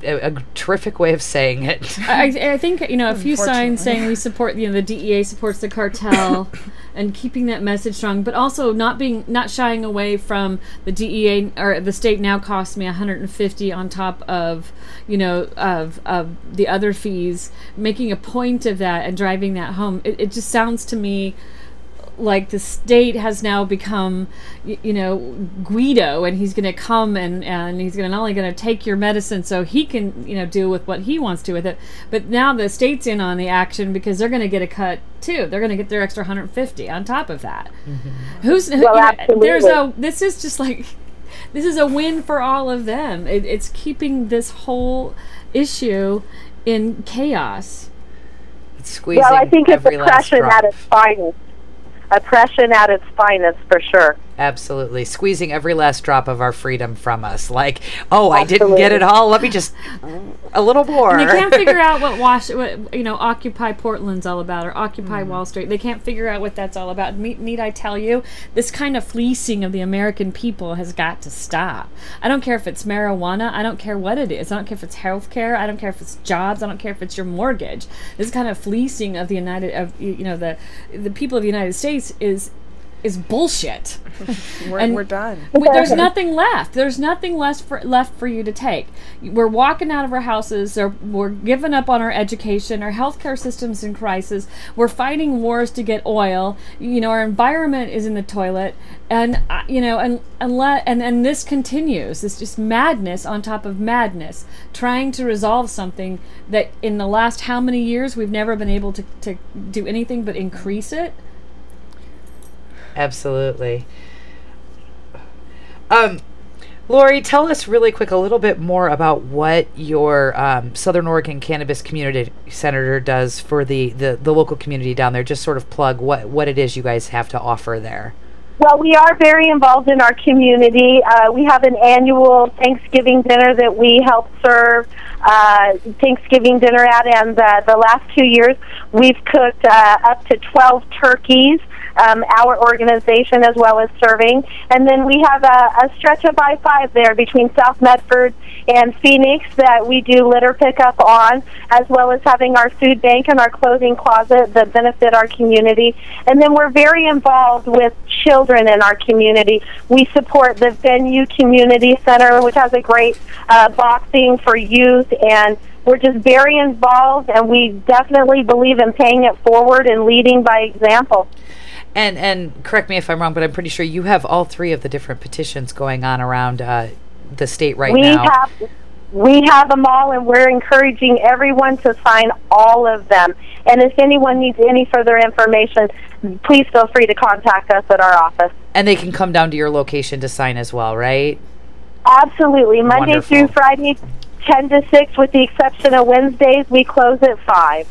a terrific way of saying it. I think a few signs saying we support the DEA supports the cartel and keeping that message strong, but also not shying away from the DEA or the state now costs me $150 on top of of the other fees, making a point of that and driving that home. It just sounds to me like the state has now become, Guido, and he's going to come and he's not only going to take your medicine so he can, deal with what he wants to with it, but now the state's in on the action because they're going to get a cut too. They're going to get their extra $150 on top of that. This is just like, this is a win for all of them. It's keeping this whole issue in chaos. It's squeezing. Well, I think it's oppression at its finest. Oppression at its finest, for sure. Absolutely. Squeezing every last drop of our freedom from us. Like, I didn't get it all. Let me just a little more. And they can't figure out what Occupy Portland's all about or Occupy Wall Street. They can't figure out what that's all about. Need I tell you, this kind of fleecing of the American people has got to stop. I don't care if it's marijuana. I don't care what it is. I don't care if it's health care. I don't care if it's jobs. I don't care if it's your mortgage. This kind of fleecing of the people of the United States is bullshit. We're done. There's nothing left. There's nothing left for you to take. We're walking out of our houses. We're giving up on our education. Our healthcare system's in crisis. We're fighting wars to get oil. Our environment is in the toilet. And and this continues. It's just madness on top of madness, trying to resolve something that in the last how many years we've never been able to do anything but increase it. Absolutely. Lori, tell us really quick a little bit more about what your Southern Oregon Cannabis Community Center does for the local community down there. Just sort of plug what it is you guys have to offer there. Well, we are very involved in our community. We have an annual Thanksgiving dinner that we help serve Thanksgiving dinner at, and the last 2 years we've cooked up to 12 turkeys, our organization, as well as serving. And then we have a stretch of I-5 there between South Medford and Phoenix that we do litter pickup on, as well as having our food bank and our clothing closet that benefit our community. And then we're very involved with children in our community. We support the Venue Community Center, which has a great boxing for youth, and we're just very involved, and we definitely believe in paying it forward and leading by example. And correct me if I'm wrong, but I'm pretty sure you have all 3 of the different petitions going on around the state now. We have them all, and we're encouraging everyone to sign all of them. And if anyone needs any further information, please feel free to contact us at our office. And they can come down to your location to sign as well, right? Absolutely. Monday Wonderful. through Friday, 10 to 6, with the exception of Wednesdays. We close at 5.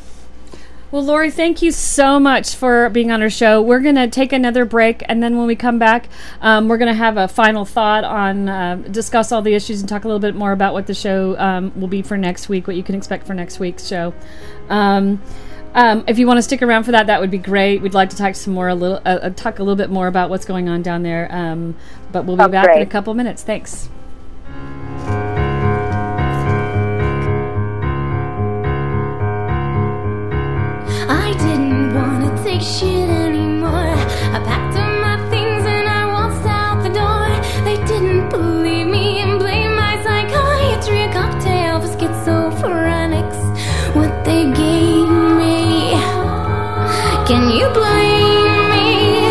Well, Lori, thank you so much for being on our show. We're going to take another break, and then when we come back, we're going to have a final thought on, discuss all the issues and talk a little bit more about what the show will be for next week, what you can expect for next week's show. If you want to stick around for that, that would be great. We'd like to talk talk a little bit more about what's going on down there, but we'll be back in a couple minutes. Thanks. I didn't want to take shit anymore. I packed up my things and I waltzed out the door. They didn't believe me and blamed my psychiatry, a cocktail for schizophrenics. What they gave me, can you blame me?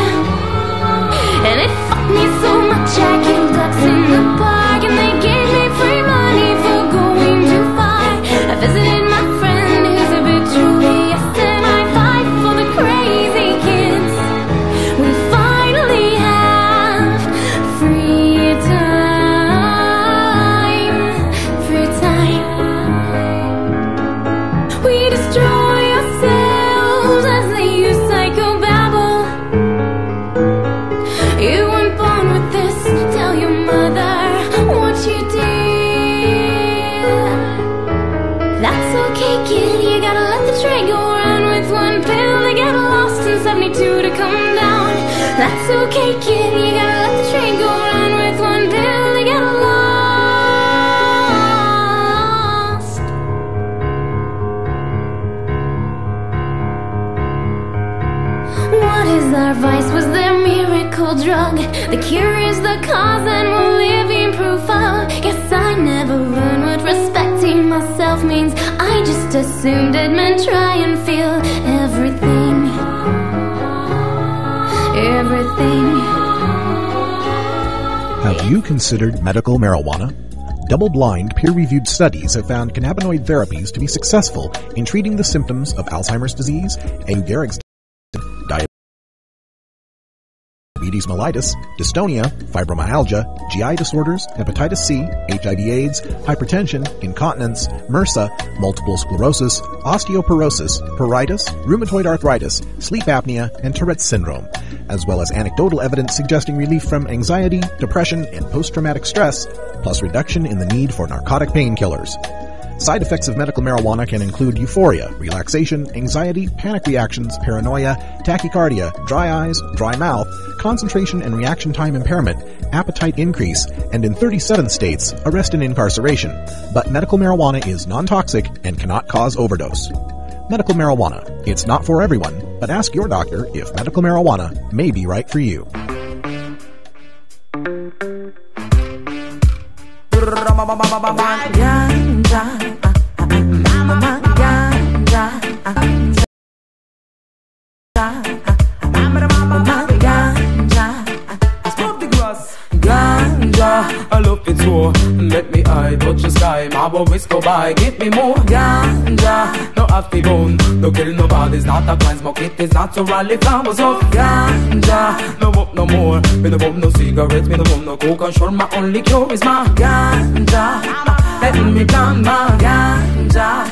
And it fucked me so much I killed ducks in the park, and they gave me free money for going too far. I visited my friend who's a bit Julius, and I fight for the crazy kids. We finally have free time. We destroy ourselves as they use psychobabble. You weren't born with this, tell your mother what you did. That's okay, kid, you gotta let the train go around with one pill. They get lost in 72 to come down. That's okay, kid, you gotta let the train go around with one pill. They get lost. What is our vice? Was their miracle drug? The cure is the cause, and we're living proof of. Guess I never learned what respecting myself means. I just assumed it meant try and feel everything. Have you considered medical marijuana? Double-blind, peer-reviewed studies have found cannabinoid therapies to be successful in treating the symptoms of Alzheimer's disease and Gehrig's diabetes mellitus, dystonia, fibromyalgia, GI disorders, hepatitis C, HIV/AIDS, hypertension, incontinence, MRSA, multiple sclerosis, osteoporosis, pruritus, rheumatoid arthritis, sleep apnea, and Tourette's syndrome, as well as anecdotal evidence suggesting relief from anxiety, depression, and post-traumatic stress, plus reduction in the need for narcotic painkillers. Side effects of medical marijuana can include euphoria, relaxation, anxiety, panic reactions, paranoia, tachycardia, dry eyes, dry mouth, concentration and reaction time impairment, appetite increase, and in 37 states, arrest and incarceration. But medical marijuana is non-toxic and cannot cause overdose. Medical marijuana. It's not for everyone, but ask your doctor if medical marijuana may be right for you. I love it so. Let me eye touch the sky. My worries go by. Give me more ganja. No happy bone. No kill nobody's not a crime. Smoke it is not to rally flowers of ganja. No up no more. Me no bum no cigarettes. Me no bum no coke. And sure my only cure is my ganja. Let me plant my ganja.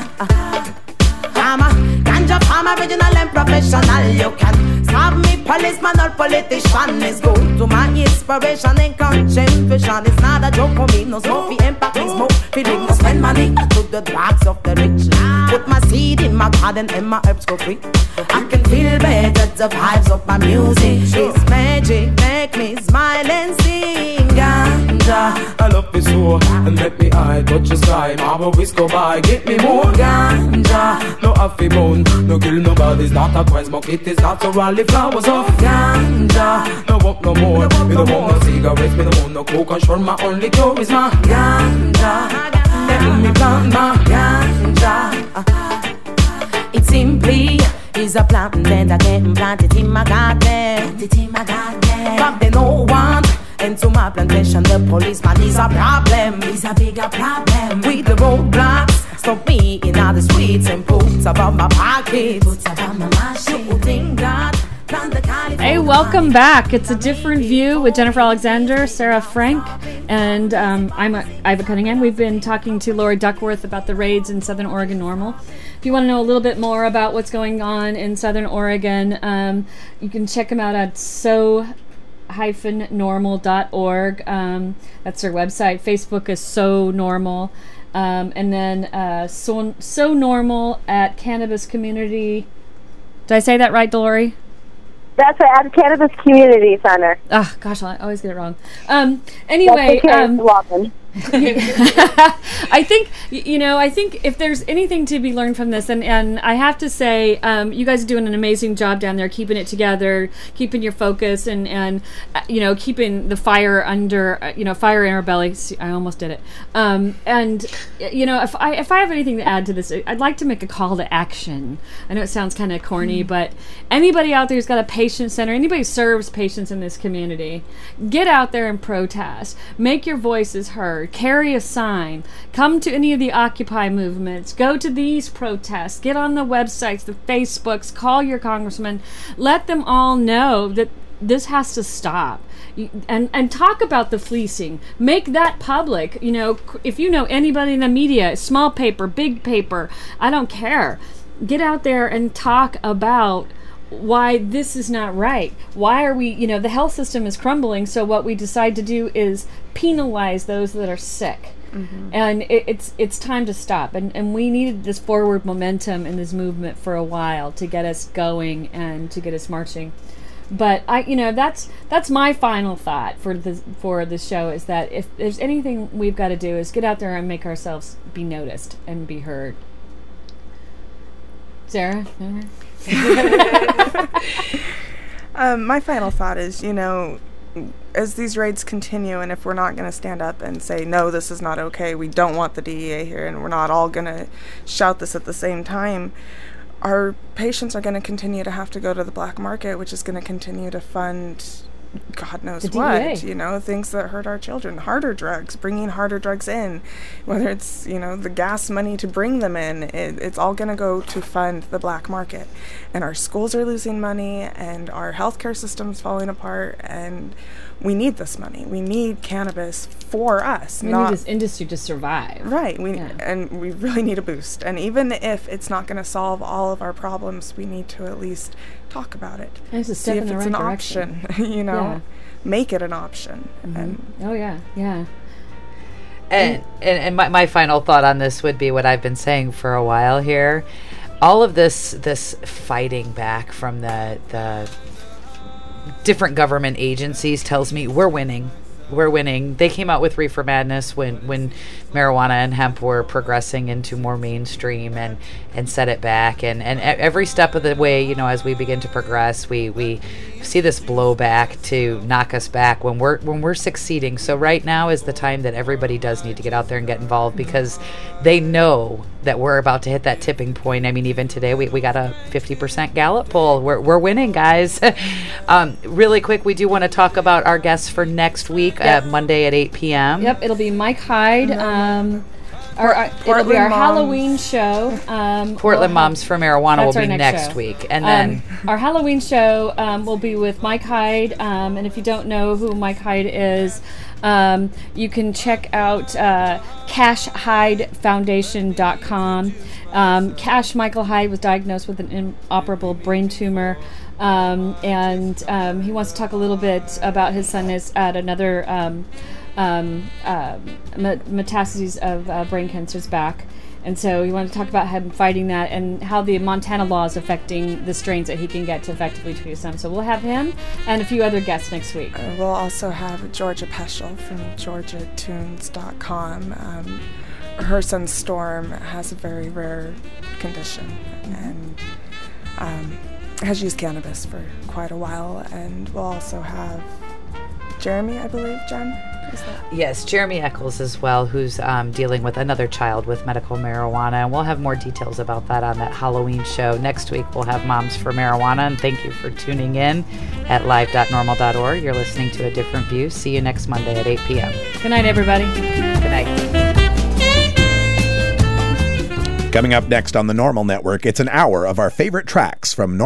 I'm a ganja farm, original and professional. You can stop me Policeman or politician is good to my inspiration and contribution. It's not a joke for me, no smoke for impact, no smoke for drink, no spend money to the drugs of the rich. Put my seed in my garden and my herbs go free. I can feel better, the vibes of my music. It's magic, make me smile and sing. Ganja, I love this so, and let me eye touch the sky. Marble whisk go by, get me more ganja. No happy bone, no kill nobody's not a crime. Smoke it is not so rally flowers of ganja. No walk no more, me don't want no cigarettes, me don't want no coke and sure my only cure is my ganja. Let me plant my ganja. It simply is a plant that I can plant it in my garden. But they no want into my plantation. The policeman is a problem. He's a bigger problem. With the roadblocks, stop me in all the streets and puts above my pockets. Puts above my machine. Think that. Hey, welcome back. It's A Different View with Jennifer Alexander, Sarah Frank, and I'm Iva Cunningham. We've been talking to Lori Duckworth about the raids in Southern Oregon NORML. If you want to know a little bit more about what's going on in Southern Oregon, you can check them out at so-normal.org. That's their website. Facebook is So Normal. And then so Normal at Cannabis Community. Did I say that right, Lori? That's at Cannabis Community Center. Oh, gosh, I always get it wrong. Anyway, I think, I think if there's anything to be learned from this, and I have to say, you guys are doing an amazing job down there, keeping it together, keeping your focus, and keeping the fire under, fire in our bellies. I almost did it. If I have anything to add to this, I'd like to make a call to action. I know it sounds kind of corny, but anybody out there who's got a patient center, anybody who serves patients in this community, get out there and protest. Make your voices heard. Carry a sign. Come to any of the Occupy movements. Go to these protests. Get on the websites, the Facebooks. Call your congressman. Let them all know that this has to stop. And talk about the fleecing. Make that public. If you know anybody in the media, small paper, big paper, I don't care. Get out there and talk about why this is not right. Why are we, the health system is crumbling, so what we decide to do is penalize those that are sick. Mm-hmm. And it's time to stop. And we needed this forward momentum in this movement for a while to get us going and to get us marching. But that's my final thought for this show, is that if there's anything we've got to do is get out there and make ourselves be noticed and be heard. Sarah? My final thought is, as these raids continue, and if we're not going to stand up and say, no, this is not okay, we don't want the DEA here, and we're not all going to shout this at the same time, our patients are going to continue to have to go to the black market, which is going to continue to fund God knows what, things that hurt our children, harder drugs, bringing harder drugs in, whether it's, the gas money to bring them in, it's all going to go to fund the black market. And our schools are losing money, and our healthcare system's falling apart, and we need this money. We need cannabis for us. We need this industry to survive. Right. And we really need a boost. And even if it's not going to solve all of our problems, we need to at least talk about it. And it's a step in the right direction. Option, make it an option. Mm-hmm. And yeah. And my final thought on this would be what I've been saying for a while here. All of this fighting back from the different government agencies tells me we're winning. We're winning. They came out with Reefer Madness when marijuana and hemp were progressing into more mainstream and set it back. And every step of the way, as we begin to progress, we see this blowback to knock us back when we're succeeding. So right now is the time that everybody does need to get out there and get involved, because they know that we're about to hit that tipping point. I mean, even today we got a 50% Gallup poll. We're winning, guys. Really quick, we do want to talk about our guests for next week, Monday at 8 p.m. Yep, it'll be Mike Hyde. It'll be our Halloween show. Portland Moms for Marijuana will be next week. And then our Halloween show will be with Mike Hyde. And if you don't know who Mike Hyde is, You can check out CashHydeFoundation.com. Cash Michael Hyde was diagnosed with an inoperable brain tumor. And he wants to talk a little bit about his son is at another metastases of brain cancer's back. And so we want to talk about him fighting that and how the Montana law is affecting the strains that he can get to effectively treat his son. So we'll have him and a few other guests next week. We'll also have Georgia Peschel from GeorgiaTunes.com. Her son Storm has a very rare condition and has used cannabis for quite a while. And we'll also have Jeremy, I believe, Jen? Is that? Yes, Jeremy Eccles as well, who's dealing with another child with medical marijuana. And we'll have more details about that on that Halloween show. Next week, we'll have Moms for Marijuana. And thank you for tuning in at live.normal.org. You're listening to A Different View. See you next Monday at 8 p.m. Good night, everybody. Good night. Coming up next on the Normal Network, it's an hour of our favorite tracks from Normal.